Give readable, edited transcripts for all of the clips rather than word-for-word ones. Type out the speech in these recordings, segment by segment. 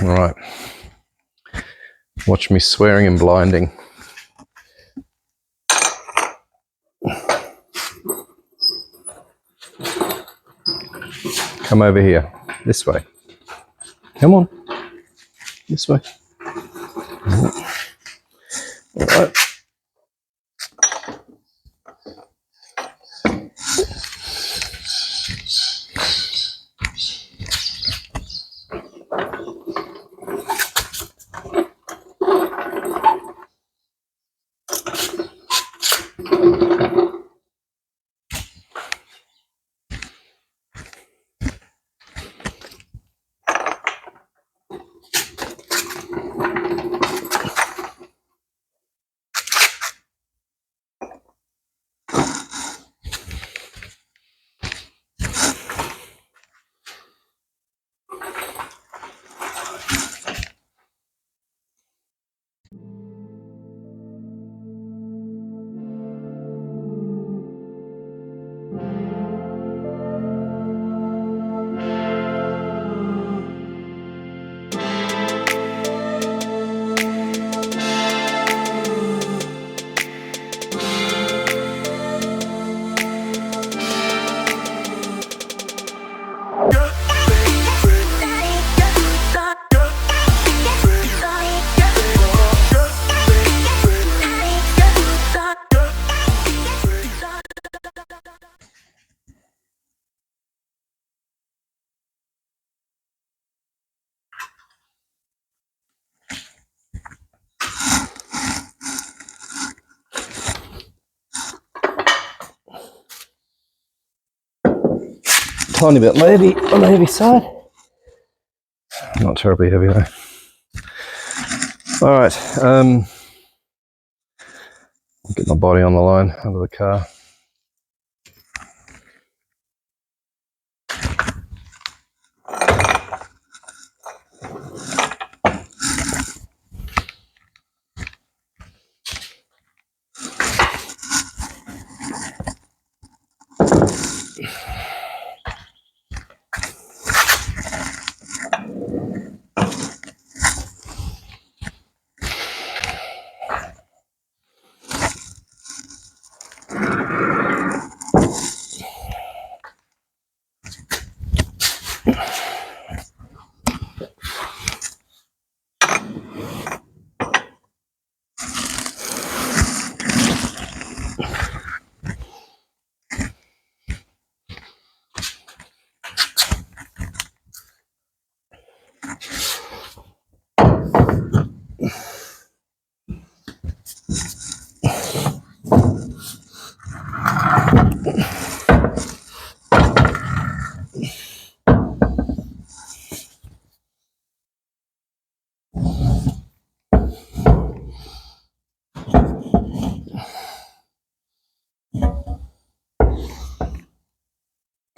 All right. Watch me swearing and blinding. Come over here. This way. Come on. This way. All right. Tiny bit heavy on the heavy side. Not terribly heavy though. All right. Get my body on the line under the car.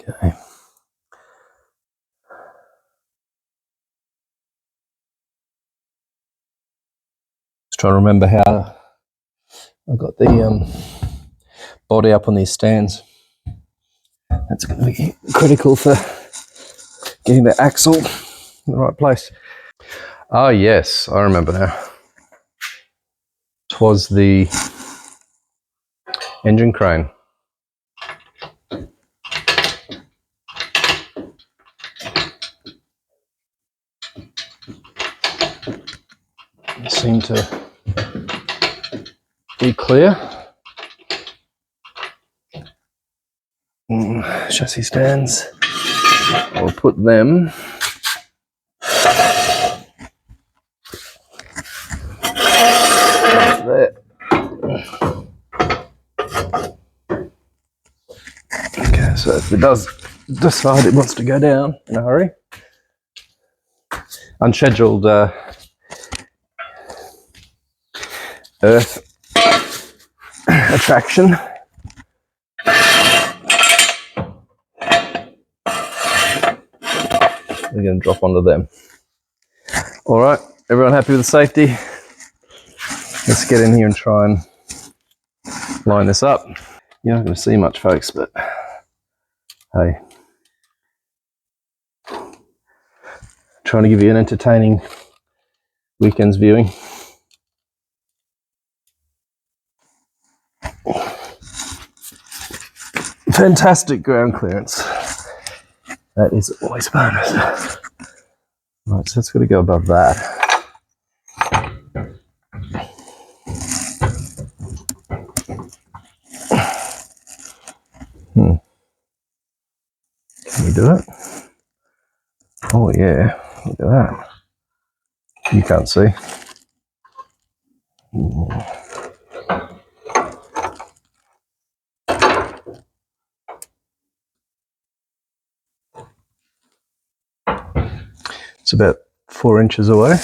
Okay. Just trying to remember how I got the body up on these stands. That's going to be critical for getting the axle in the right place. Ah, yes, I remember now. 'Twas the engine crane. It seemed to be clear. Chassis stands. I'll put them there. Okay, so if it does decide it wants to go down in a hurry, unscheduled earth attraction. We're going to drop onto them. All right, everyone happy with the safety? Let's get in here and try and line this up. You're not going to see much, folks, but hey, trying to give you an entertaining weekend's viewing. Fantastic ground clearance. That is always a bonus. Right, so it's got to go above that. Can we do it? Oh yeah, look at that. You can't see. It's about 4 inches away.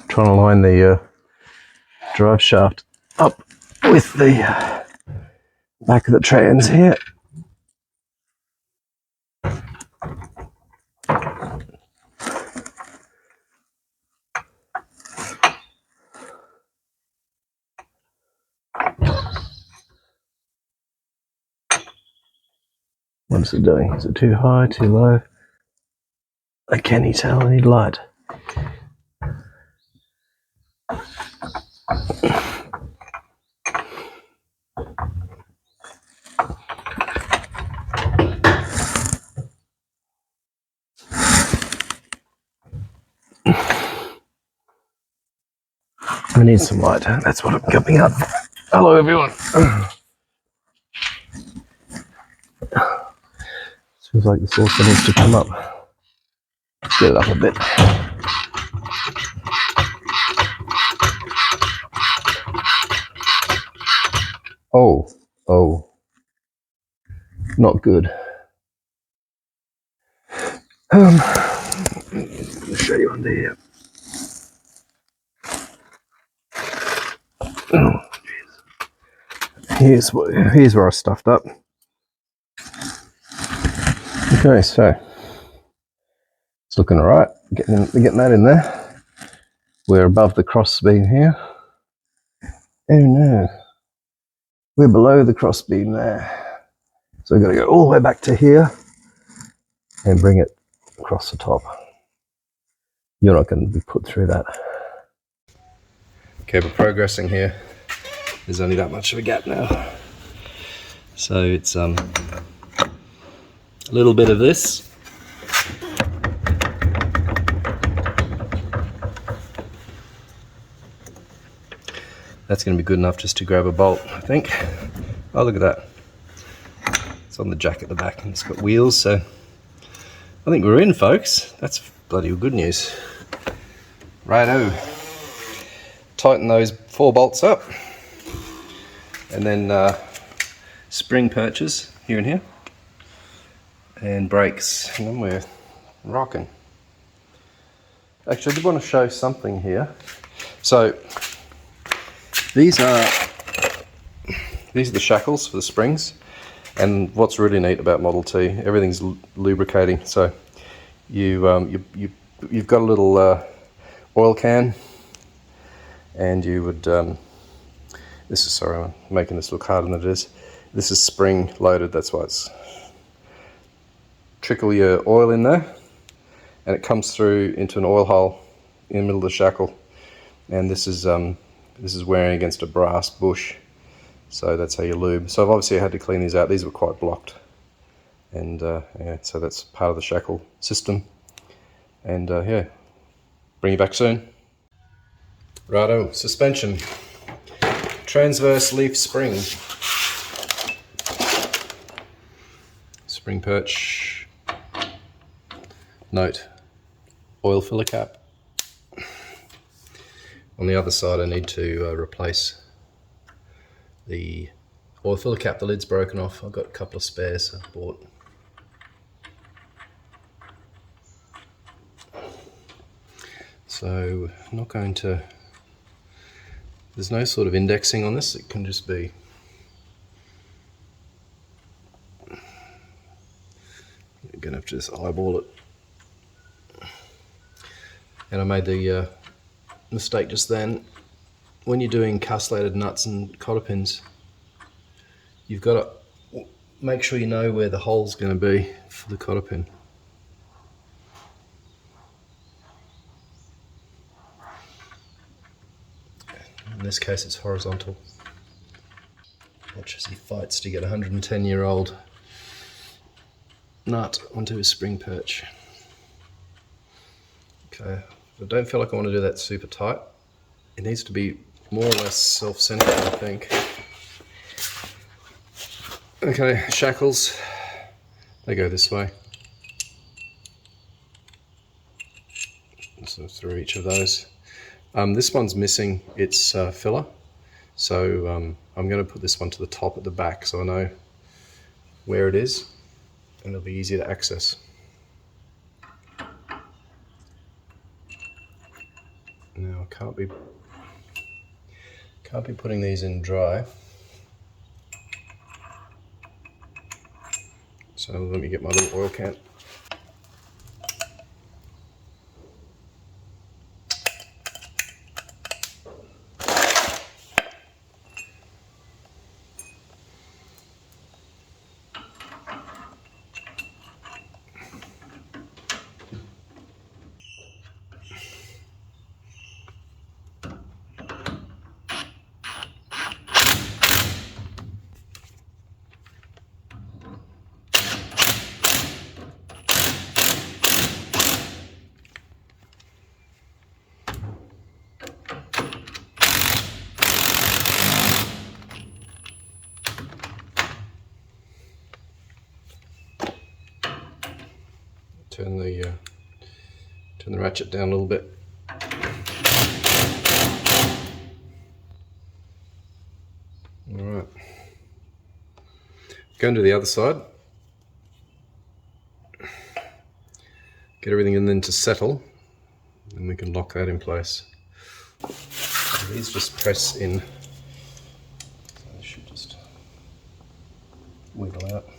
Trying to line the drive shaft up with the back of the trans here. What's it doing? Is it too high, too low? Can you tell? I need light. I need some light. That's what I'm coming up. Hello, everyone. Feels like this also needs to come up. Get it up a bit. Oh, not good. I'll show you under here. Oh, here's where I stuffed up. Okay, so it's looking all right. Getting that in there. We're above the cross beam here. Oh no, we're below the cross beam there. So we've got to go all the way back to here and bring it across the top. You're not going to be put through that. Okay, but progressing here. There's only that much of a gap now. So it's a little bit of this. That's going to be good enough just to grab a bolt, I think. Oh, look at that. It's on the jack at the back and it's got wheels, so I think we're in, folks. That's bloody good news. Righto. Tighten those 4 bolts up. And then spring perches here and here. And brakes. And then we're rocking. Actually, I did want to show something here. So these are the shackles for the springs, and what's really neat about Model T, everything's lubricating. So you've got a little oil can, and you would sorry, I'm making this look harder than it is. This is spring loaded, that's why it's trickle your oil in there, and it comes through into an oil hole in the middle of the shackle, and this is wearing against a brass bush, so that's how you lube. So I've obviously had to clean these out. These were quite blocked, and yeah, so that's part of the shackle system. And yeah, bring you back soon. Righto, suspension, transverse leaf spring, spring perch, note, oil filler cap, On the other side I need to replace the oil filler cap. The lid's broken off. I've got a couple of spares I bought. So I'm not going to, there's no sort of indexing on this, it can just be, you're going to have to just eyeball it. And I made the mistake just then, when you're doing castellated nuts and cotter pins, you've got to make sure you know where the hole's going to be for the cotter pin. In this case it's horizontal. Watch as he fights to get a 110-year-old nut onto his spring perch. Okay, I don't feel like I want to do that super tight. It needs to be more or less self-centered, I think. Okay, shackles, they go this way. So through each of those. This one's missing its filler, so I'm going to put this one to the top at the back so I know where it is and it'll be easier to access. Now I can't be putting these in dry, so let me get my little oil can. Turn the ratchet down a little bit. Alright. Going to the other side. Get everything in then to settle, and we can lock that in place. So these just press in. So they should just wiggle out.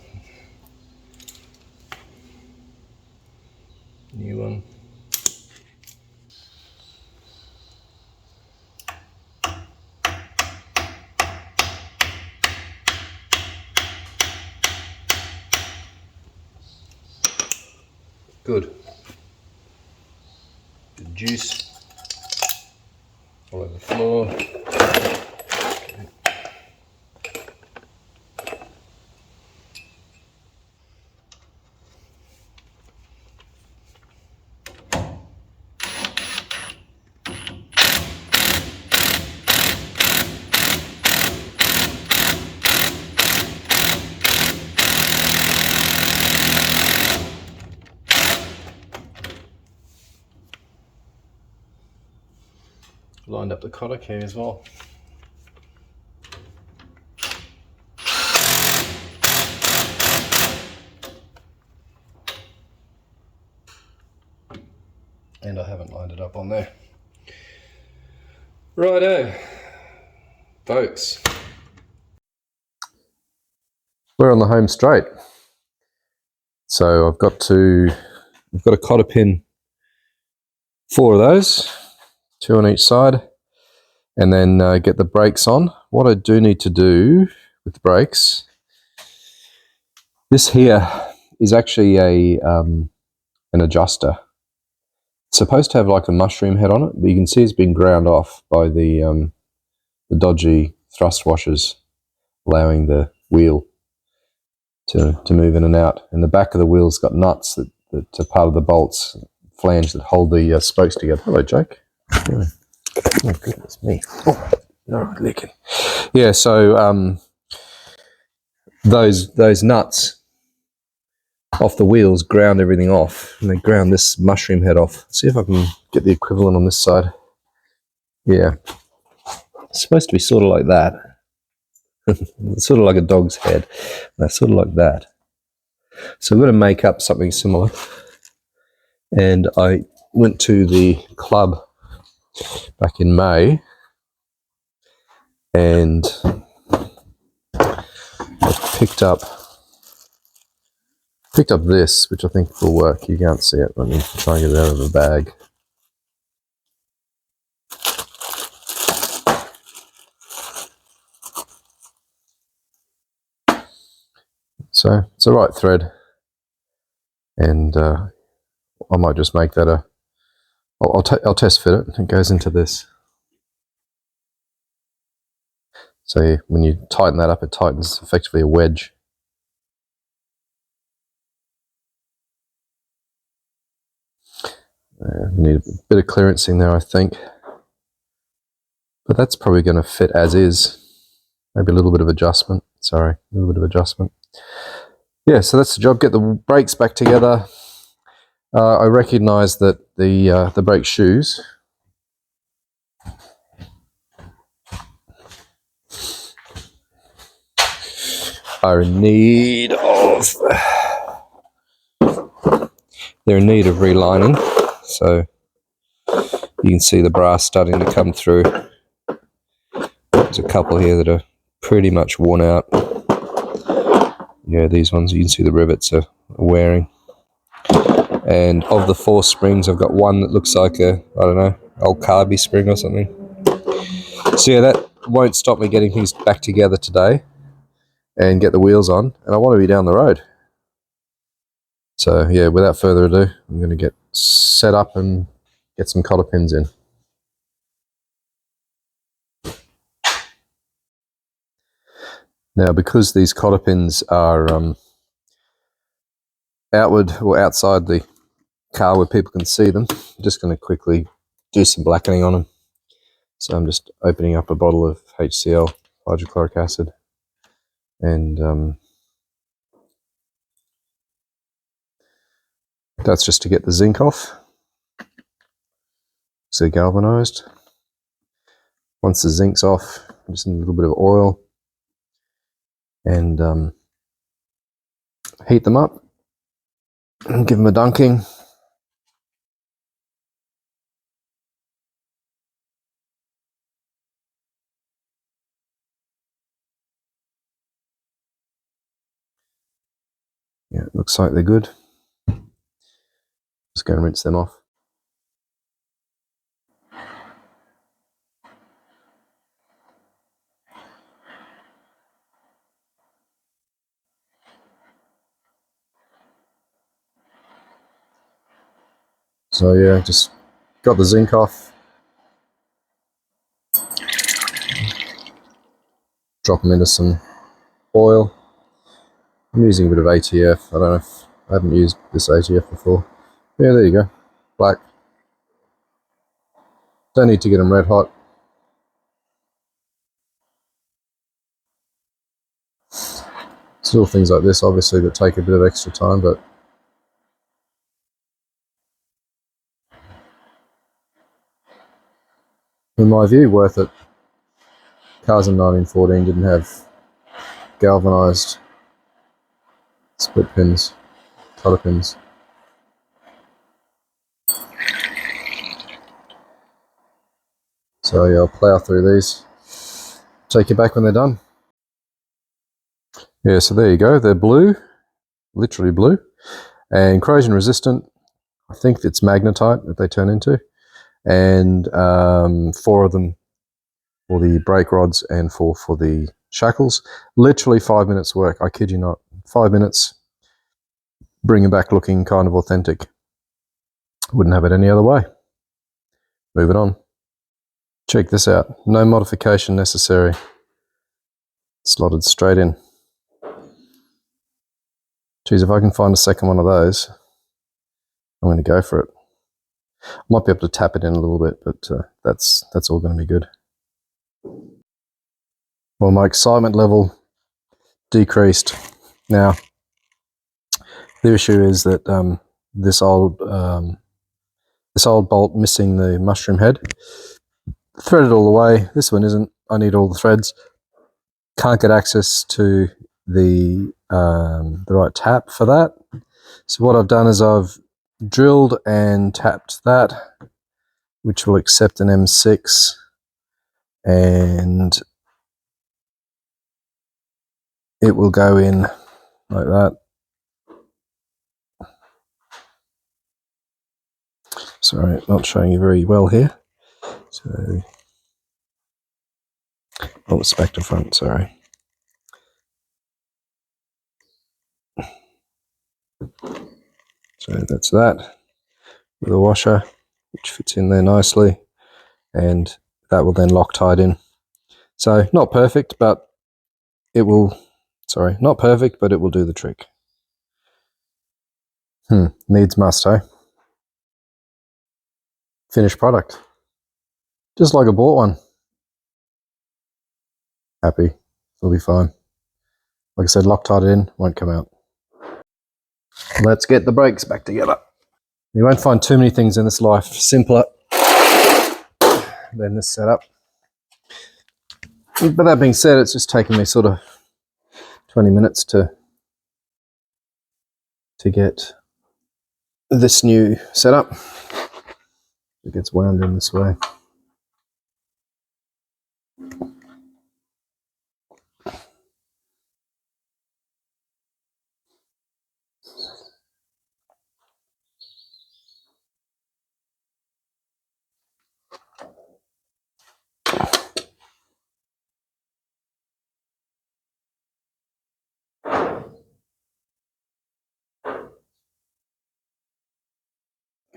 New one. Good. The juice all over the floor. Okay. Lined up the cotter key as well. And I haven't lined it up on there. Righto, folks. We're on the home straight. So I've got a cotter pin, 4 of those. 2 on each side, and then get the brakes on. What I do need to do with the brakes, this here is actually an adjuster. It's supposed to have like a mushroom head on it, but you can see it's been ground off by the dodgy thrust washers, allowing the wheel to move in and out. And the back of the wheel's got nuts that are part of the bolts, flange that hold the spokes together. Hello, Jake. Yeah. Oh goodness me! Oh, no licking. Yeah, so those nuts off the wheels ground everything off, and they ground this mushroom head off. See if I can get the equivalent on this side. Yeah, it's supposed to be sort of like that. It's sort of like a dog's head. That's sort of like that. So I'm going to make up something similar. And I went to the club back in May, and I picked up this, which I think will work. You can't see it. Let me try and get it out of the bag. So it's the right thread, and I might just make that a. I'll test fit it. It goes into this. So when you tighten that up, it tightens effectively a wedge. Need a bit of clearance in there, I think. But that's probably going to fit as is. Maybe a little bit of adjustment. Sorry, a little bit of adjustment. Yeah, so that's the job. Get the brakes back together. I recognise that the brake shoes are in need of. They're in need of relining. So you can see the brass starting to come through. There's a couple here that are pretty much worn out. Yeah, these ones, you can see the rivets are wearing. And of the 4 springs, I've got one that looks like a, I don't know, old carby spring or something. So yeah, that won't stop me getting things back together today and get the wheels on. And I want to be down the road. So yeah, without further ado, I'm going to get set up and get some cotter pins in. Now, because these cotter pins are outward or outside the car where people can see them, I'm just going to quickly do some blackening on them. So I'm just opening up a bottle of HCl, hydrochloric acid, and that's just to get the zinc off. So they're galvanized. Once the zinc's off, I just need a little bit of oil and heat them up and give them a dunking. Yeah, it looks like they're good. Just go and rinse them off. So yeah, just got the zinc off. Drop them into some oil. I'm using a bit of ATF. I don't know if I haven't used this ATF before. Yeah, there you go. Black. Don't need to get them red hot. It's little things like this, obviously, that take a bit of extra time, but in my view, worth it. Cars in 1914 didn't have galvanized split pins, cotter pins. So yeah, I'll plough through these. Take you back when they're done. Yeah, so there you go. They're blue, literally blue, and corrosion resistant. I think it's magnetite that they turn into, and 4 of them for the brake rods and 4 for the shackles. Literally 5 minutes work. I kid you not. 5 minutes. Bring it back looking kind of authentic. Wouldn't have it any other way. Moving on. Check this out. No modification necessary. Slotted straight in. Geez, if I can find a second one of those, I'm going to go for it. I might be able to tap it in a little bit, but that's all going to be good. Well, my excitement level decreased. Now, the issue is that this old bolt missing the mushroom head, threaded all the way. This one isn't. I need all the threads. Can't get access to the right tap for that. So what I've done is I've drilled and tapped that, which will accept an M6, and it will go in like that. Sorry, not showing you very well here. So, oh, it's back to front, sorry. So that's that with a washer, which fits in there nicely, and that will then Loctite in. So not perfect, but it will, not perfect, but it will do the trick. Needs must, eh? Finished product. Just like I bought one. Happy. It'll be fine. Like I said, Loctite it in, won't come out. Let's get the brakes back together. You won't find too many things in this life simpler than this setup. But that being said, it's just taken me sort of 20 minutes to get this new setup. It gets wound in this way.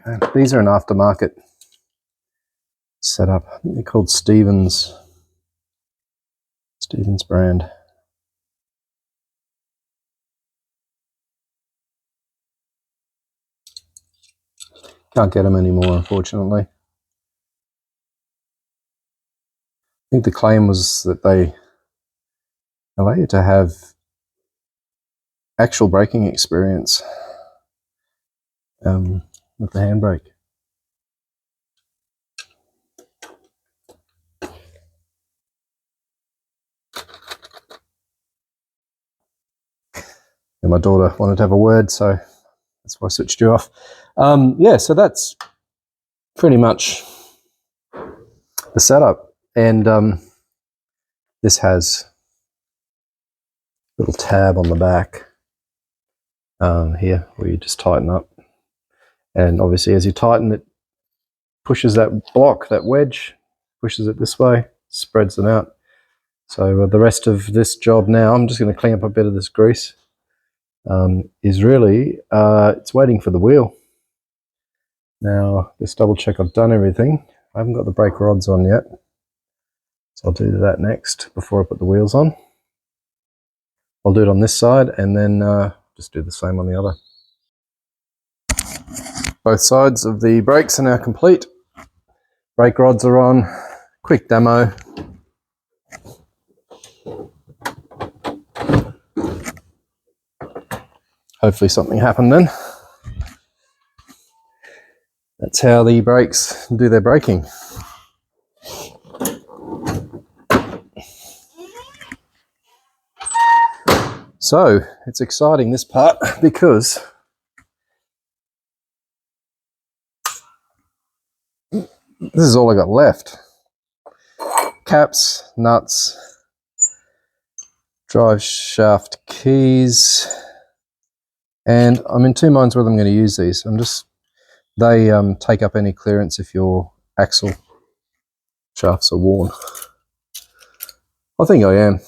Okay. These are an aftermarket setup. I think they're called Stevens brand. Can't get them anymore, unfortunately. I think the claim was that they allow you to have actual braking experience with the handbrake. And my daughter wanted to have a word, so that's why I switched you off. Yeah, so that's pretty much the setup. And this has a little tab on the back here where you just tighten up. And obviously as you tighten it, pushes that block, that wedge, pushes it this way, spreads them out. So the rest of this job now, I'm just going to clean up a bit of this grease, is really, it's waiting for the wheel. Now, just double check I've done everything. I haven't got the brake rods on yet, so I'll do that next before I put the wheels on. I'll do it on this side and then just do the same on the other. Both sides of the brakes are now complete. Brake rods are on. Quick demo. Hopefully something happened then. That's how the brakes do their braking. So it's exciting, this part, because this is all I got left. Caps, nuts, drive shaft keys, and I'm in two minds whether I'm going to use these. They take up any clearance if your axle shafts are worn. I think I am.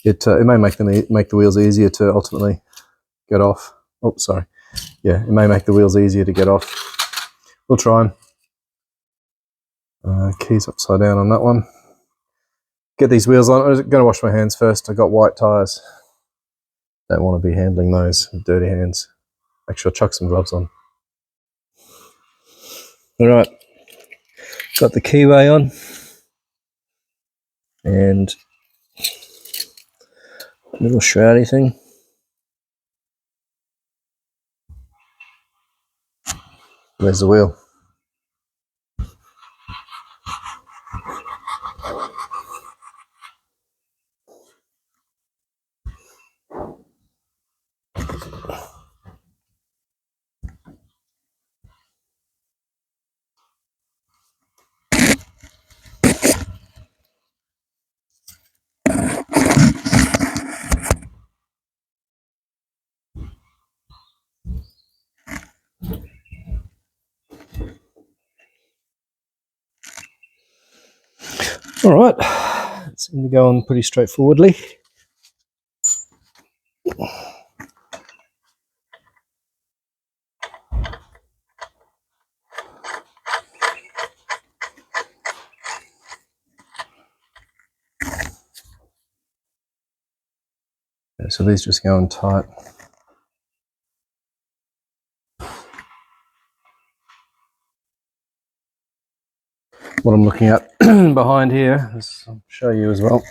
It may make the wheels easier to ultimately get off. Oh, sorry. Yeah, it may make the wheels easier to get off. We'll try them. Keys upside down on that one. Get these wheels on. I'm going to wash my hands first. I got white tyres. Don't want to be handling those with dirty hands. Make sure I chuck some gloves on. All right. Got the keyway on. And a little shroudy thing. There's the wheel. All right, it seemed to go on pretty straightforwardly. Okay, so these just go on tight. What I'm looking at behind here, I'll show you as well.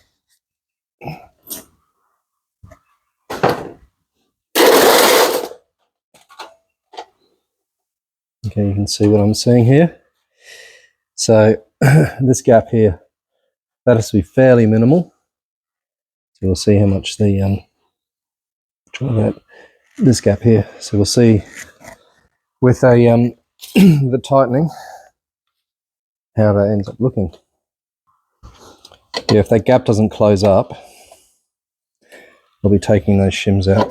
Okay, you can see what I'm seeing here. So this gap here, that has to be fairly minimal. So we'll see how much the this gap here. So we'll see with a the tightening how that ends up looking. Yeah, if that gap doesn't close up, I'll be taking those shims out.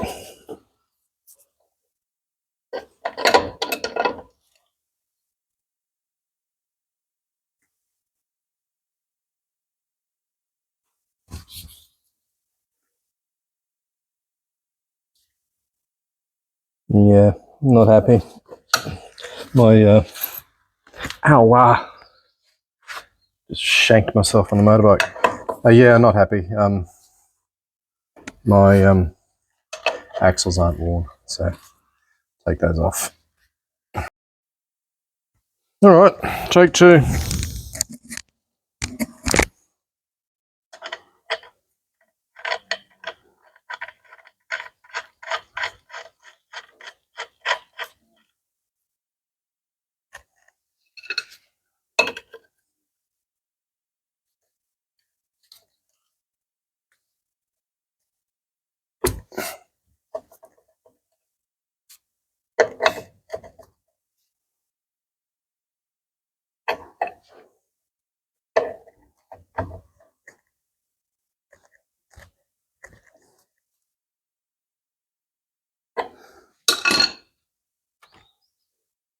Yeah, not happy. My ow, just shanked myself on the motorbike. Yeah, not happy. My axles aren't worn, so take those off. All right, take two.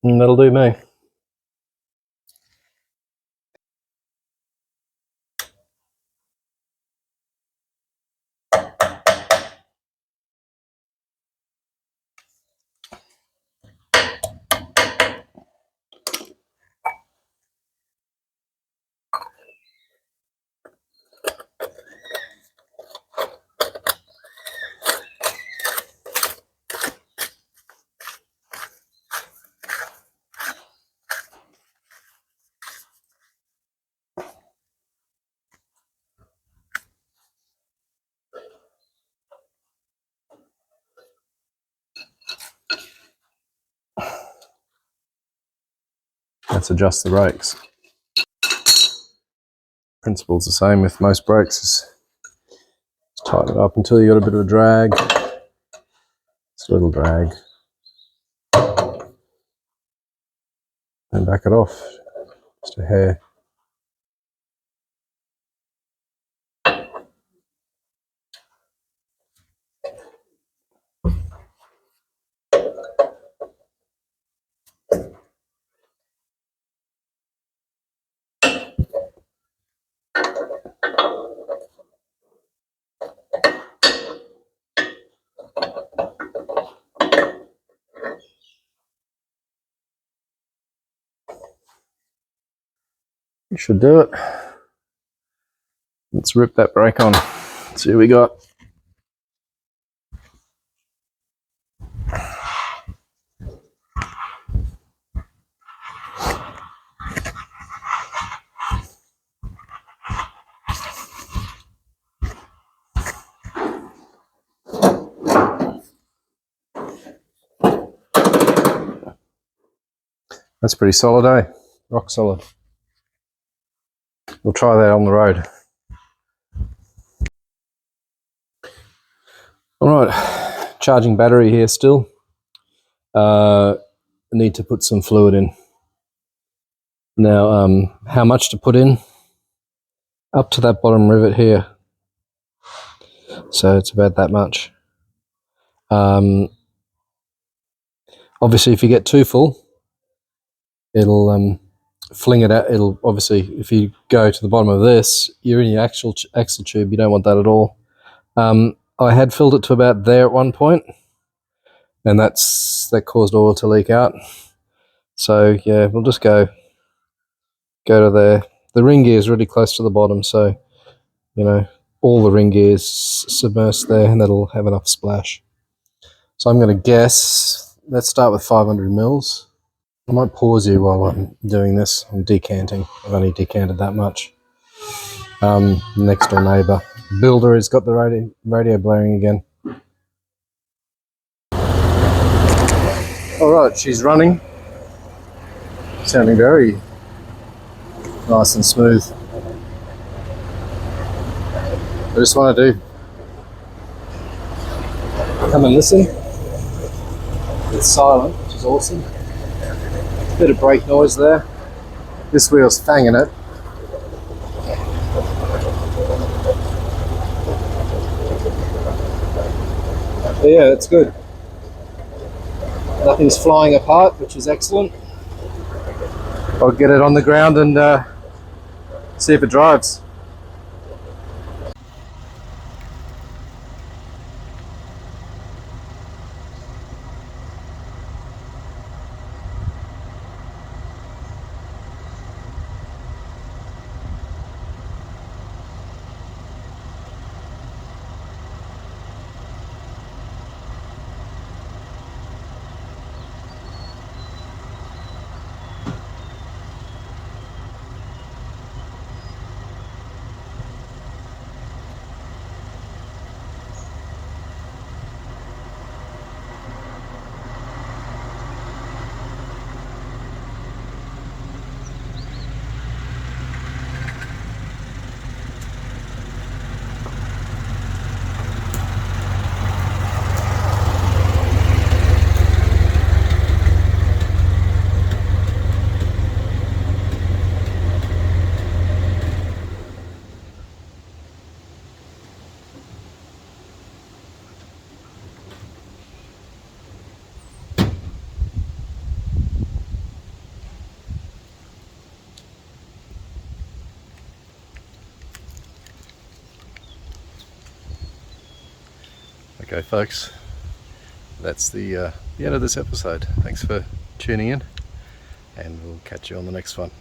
And that'll do me. Let's adjust the brakes. Principle's the same with most brakes. Just tighten it up until you got a bit of a drag. Just a little drag. And back it off. Just a hair. You should do it. Let's rip that brake on. See what we got. That's pretty solid, eh? Rock solid. We'll try that on the road. All right, charging battery here still. Need to put some fluid in. Now, how much to put in? Up to that bottom rivet here. So it's about that much. Obviously, if you get too full, it'll fling it out. It'll obviously, if you go to the bottom of this, you're in your actual axle tube. You don't want that at all. I had filled it to about there at one point, and that caused oil to leak out. So yeah, we'll just go to there. The ring gear is really close to the bottom, so all the ring gear is submersed there, and that'll have enough splash. So I'm going to guess, let's start with 500 mils. I might pause you while I'm doing this. I'm decanting. I've only decanted that much. Next door neighbour builder has got the radio blaring again. Alright, she's running. Sounding very nice and smooth. I just want to come and listen. It's silent, which is awesome. Bit of brake noise there. This wheel's fanging it. But yeah, it's good. Nothing's flying apart, which is excellent. I'll get it on the ground and see if it drives. Okay, folks, that's the end of this episode. Thanks for tuning in, and we'll catch you on the next one.